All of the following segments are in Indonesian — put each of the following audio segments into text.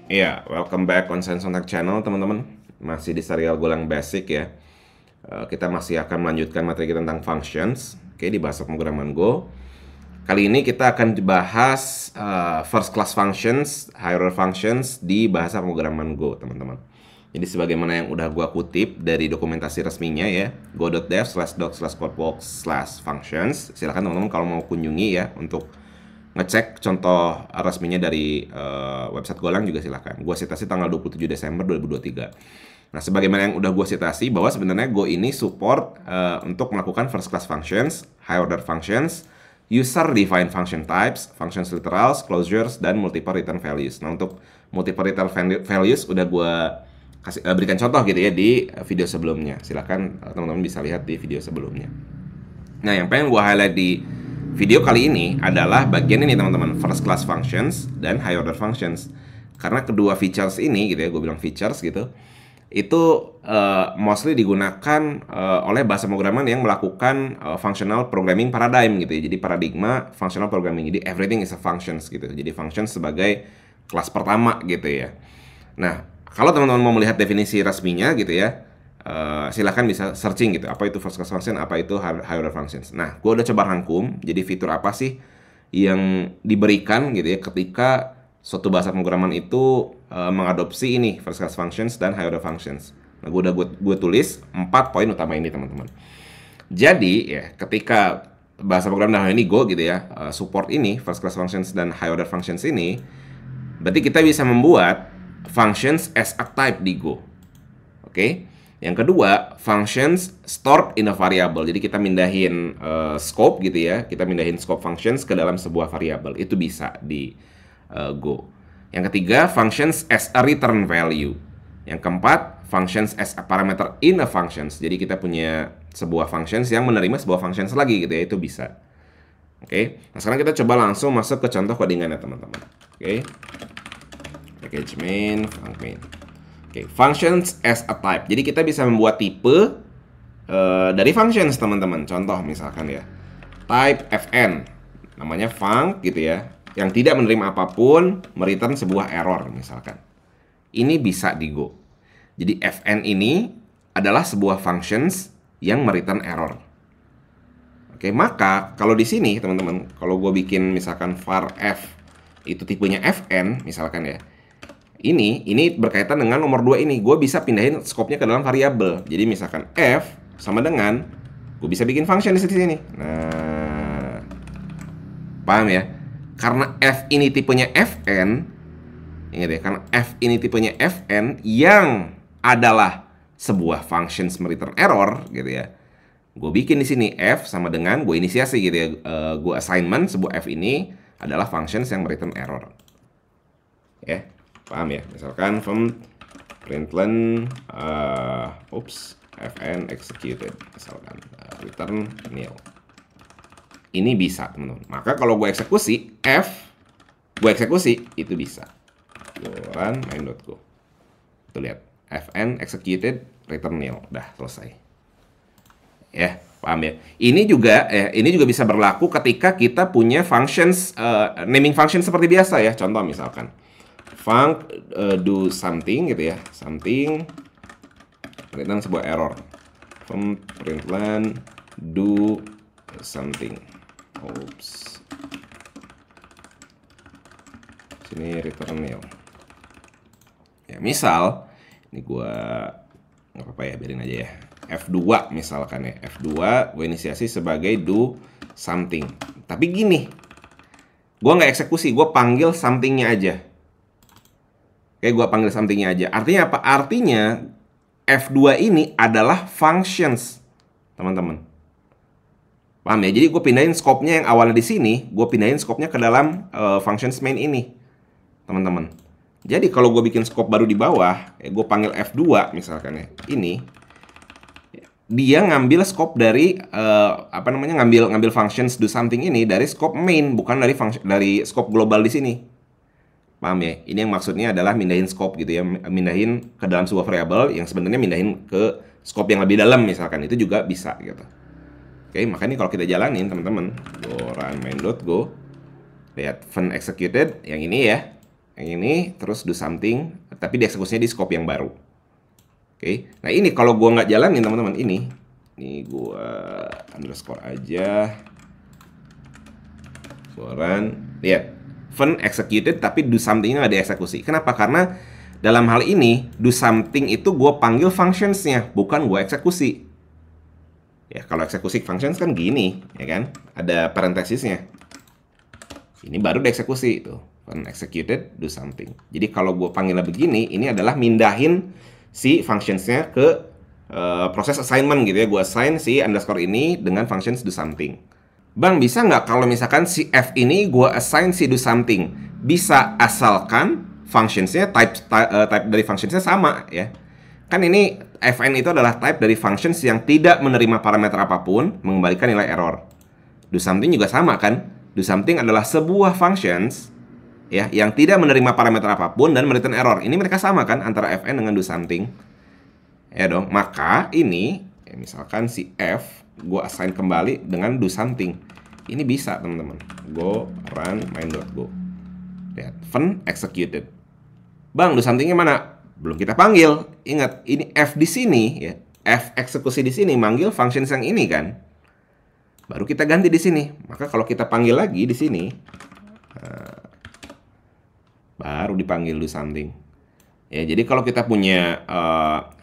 Iya, welcome back on Science Contact Channel, teman-teman. Masih di serial Golang Basic ya. Kita masih akan melanjutkan materi kita tentang functions, oke, di bahasa pemrograman Go. Kali ini kita akan bahas first class functions, higher functions di bahasa pemrograman Go, teman-teman. Jadi sebagaimana yang udah gua kutip dari dokumentasi resminya ya, go.dev/doc/codebox/functions. Silakan teman-teman kalau mau kunjungi ya untuk ngecek contoh resminya dari website Golang juga silakan. Gua citasi tanggal 27 Desember 2023. Nah, sebagaimana yang udah gua citasi bahwa sebenarnya Go ini support untuk melakukan first class functions, high order functions, user defined function types, functions literals, closures, dan multiple return values. Nah, untuk multiple return values udah gua berikan contoh gitu ya di video sebelumnya. Silakan teman-teman bisa lihat di video sebelumnya. Nah, yang pengen gua highlight di video kali ini adalah bagian ini teman-teman, first class functions dan high order functions. Karena kedua features ini gitu ya, gue bilang features gitu, itu mostly digunakan oleh bahasa pemrograman yang melakukan functional programming paradigm gitu ya. Jadi paradigma functional programming. Jadi everything is a functions gitu. Jadi functions sebagai kelas pertama gitu ya. Nah, kalau teman-teman mau melihat definisi resminya gitu ya, silahkan bisa searching gitu, apa itu first class function, apa itu high order functions. Nah, gue udah coba rangkum, jadi fitur apa sih yang diberikan gitu ya ketika suatu bahasa pemrograman itu mengadopsi ini first class functions dan high order functions. Nah, gue tulis 4 poin utama ini teman-teman. Jadi ya ketika bahasa pemrograman dalam ini Go gitu ya, support ini first class functions dan high order functions ini, berarti kita bisa membuat functions as a type di Go. Oke. Yang kedua, functions stored in a variable. Jadi kita mindahin scope gitu ya. Kita mindahin scope functions ke dalam sebuah variable. Itu bisa di Go. Yang ketiga, functions as a return value. Yang keempat, functions as a parameter in a functions. Jadi kita punya sebuah functions yang menerima sebuah functions lagi gitu ya. Itu bisa. Oke. Nah, sekarang kita coba langsung masuk ke contoh codingannya teman-teman. Oke. Package main, func main. Oke, functions as a type. Jadi kita bisa membuat tipe dari functions, teman-teman. Contoh misalkan ya, type fn, namanya func gitu ya, yang tidak menerima apapun, mereturn sebuah error misalkan. Ini bisa di Go. Jadi fn ini adalah sebuah functions yang mereturn error. Oke, maka kalau di sini teman-teman, kalau gue bikin misalkan var f itu tipenya fn misalkan ya, ini berkaitan dengan nomor 2 ini. Gue bisa pindahin scope-nya ke dalam variabel. Jadi misalkan f sama dengan, gue bisa bikin function di sini. Nah, paham ya? Karena f ini tipenya fn, ingat ya, karena f ini tipenya fn yang adalah sebuah functions return error gitu ya. Gue bikin di sini f sama dengan, gue inisiasi gitu ya, gue assignment sebuah f ini adalah functions yang return error. Ya. Paham ya? Misalkan from println fn executed misalkan return nil. Ini bisa teman-teman. Maka kalau gue eksekusi f, gue eksekusi itu bisa. Gue run main.go. Tuh lihat, fn executed return nil. Udah selesai. Ya, paham ya? Ini juga bisa berlaku ketika kita punya functions naming function seperti biasa ya. Contoh misalkan func do something gitu ya, something return sebuah error, from println do something. Sini return nil. Ya misal ini gua nggak apa-apa ya, biarin aja ya, F2 misalkan ya, F2 gue inisiasi sebagai do something, tapi gini, gua nggak eksekusi, gue panggil somethingnya aja. Oke, gue panggil somethingnya aja. Artinya apa? Artinya F2 ini adalah functions, teman-teman. Paham ya? Jadi gue pindahin scope-nya yang awalnya di sini, gue pindahin scope-nya ke dalam functions main ini, teman-teman. Jadi kalau gue bikin scope baru di bawah, gue panggil F2 misalkan ya, ini, dia ngambil scope dari ngambil functions do something ini dari scope main, bukan dari scope global di sini. Paham ya? Ini yang maksudnya adalah mindahin scope gitu ya, mindahin ke dalam sebuah variabel yang sebenarnya mindahin ke scope yang lebih dalam misalkan, itu juga bisa gitu. Oke, makanya kalau kita jalanin teman-teman, go run main.go, lihat fun executed yang ini ya, yang ini, terus do something, tapi dieksekusinya di scope yang baru. Oke, nah ini kalau gua nggak jalanin teman-teman, ini gua underscore aja, gua run, lihat, fun executed tapi do something-nya nggak dieksekusi. Kenapa? Karena dalam hal ini do something itu gua panggil functions-nya, bukan gua eksekusi. Ya, kalau eksekusi functions kan gini, ya kan? Ada parentesisnya. Ini baru dieksekusi tuh. Fun executed, do something. Jadi kalau gue panggilnya begini, ini adalah mindahin si functions-nya ke proses assignment gitu ya. Gue assign si underscore ini dengan functions do something. Bang, bisa nggak kalau misalkan si F ini gue assign si do something? Bisa, asalkan functions-nya type dari functions-nya sama ya. Kan ini fn itu adalah type dari functions yang tidak menerima parameter apapun, mengembalikan nilai error. Do something juga sama kan? Do something adalah sebuah functions ya yang tidak menerima parameter apapun dan mereturn error. Ini mereka sama kan antara fn dengan do something. Ya dong. Maka ini ya misalkan si f gue assign kembali dengan do something. Ini bisa teman-teman. Go run main.go. Lihat, fun executed. Bang, do somethingnya mana? Belum kita panggil. Ingat, ini F di sini ya. F eksekusi di sini manggil functions yang ini kan. Baru kita ganti di sini. Maka kalau kita panggil lagi di sini, baru dipanggil do something. Ya, jadi kalau kita punya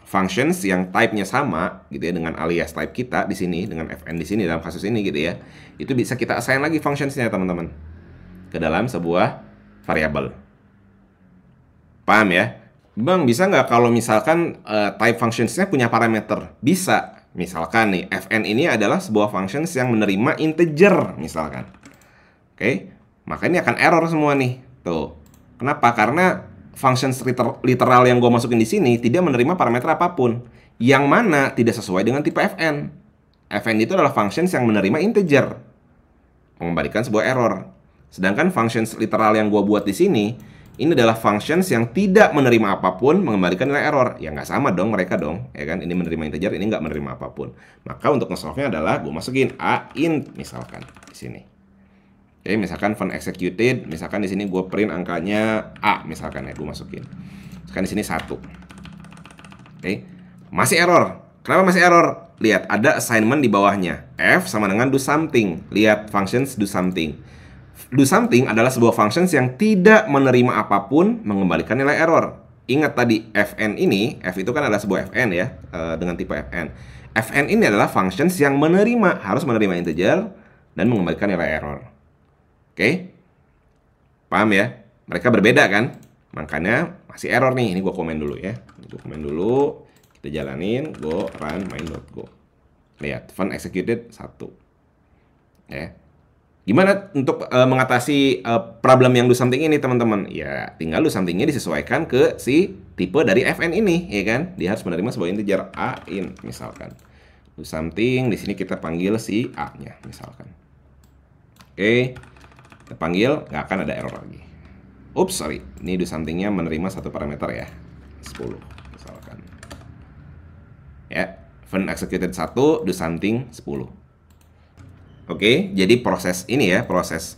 functions yang type-nya sama gitu ya dengan alias type kita di sini dengan fn di sini dalam kasus ini gitu ya. Itu bisa kita assign lagi functions-nya teman-teman ke dalam sebuah variabel. Paham ya? Bang, bisa nggak kalau misalkan type functions-nya punya parameter? Bisa. Misalkan nih, fn ini adalah sebuah functions yang menerima integer, misalkan. Oke, maka ini akan error semua nih. Tuh. Kenapa? Karena functions literal yang gue masukin di sini tidak menerima parameter apapun. Yang mana tidak sesuai dengan tipe fn. Fn itu adalah functions yang menerima integer. Mengembalikan sebuah error. Sedangkan functions literal yang gue buat di sini, ini adalah functions yang tidak menerima apapun, mengembalikan nilai error. Ya nggak sama dong mereka dong, ya kan? Ini menerima integer, ini nggak menerima apapun. Maka untuk nge-solve-nya adalah gue masukin a int misalkan di sini. Oke, misalkan fun executed, misalkan di sini gue print angkanya a misalkan ya, gue masukin. Misalkan di sini 1. Oke, masih error. Kenapa masih error? Lihat, ada assignment di bawahnya. F sama dengan do something. Lihat functions do something. Do something adalah sebuah functions yang tidak menerima apapun, mengembalikan nilai error. Ingat tadi fn ini, f itu kan adalah sebuah fn ya, dengan tipe fn. Fn ini adalah functions yang menerima, harus menerima integer dan mengembalikan nilai error. Oke? Paham ya? Mereka berbeda kan? Makanya masih error nih. Ini gue komen dulu ya. Gue komen dulu, kita jalanin, go run main.go. Lihat, fun executed 1. Ya. Gimana untuk mengatasi problem yang do something ini teman-teman? Ya tinggal do something-nya disesuaikan ke si tipe dari fn ini, ya kan? Dia harus menerima sebuah integer a int misalkan. Do something di sini kita panggil si a-nya misalkan. Oke, kita panggil, nggak akan ada error lagi. Oops, sorry. Ini do something-nya menerima satu parameter ya, 10 misalkan. Ya, fun executed 1, do something 10. Oke, jadi proses ini ya, proses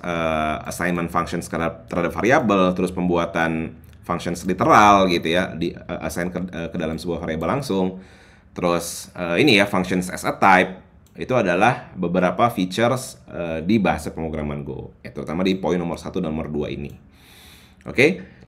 assignment functions terhadap variabel, terus pembuatan functions literal gitu ya, di assign ke dalam sebuah variabel langsung. Terus ini ya, functions as a type, itu adalah beberapa features di bahasa pemrograman Go, terutama di poin nomor 1 dan nomor 2 ini. Oke,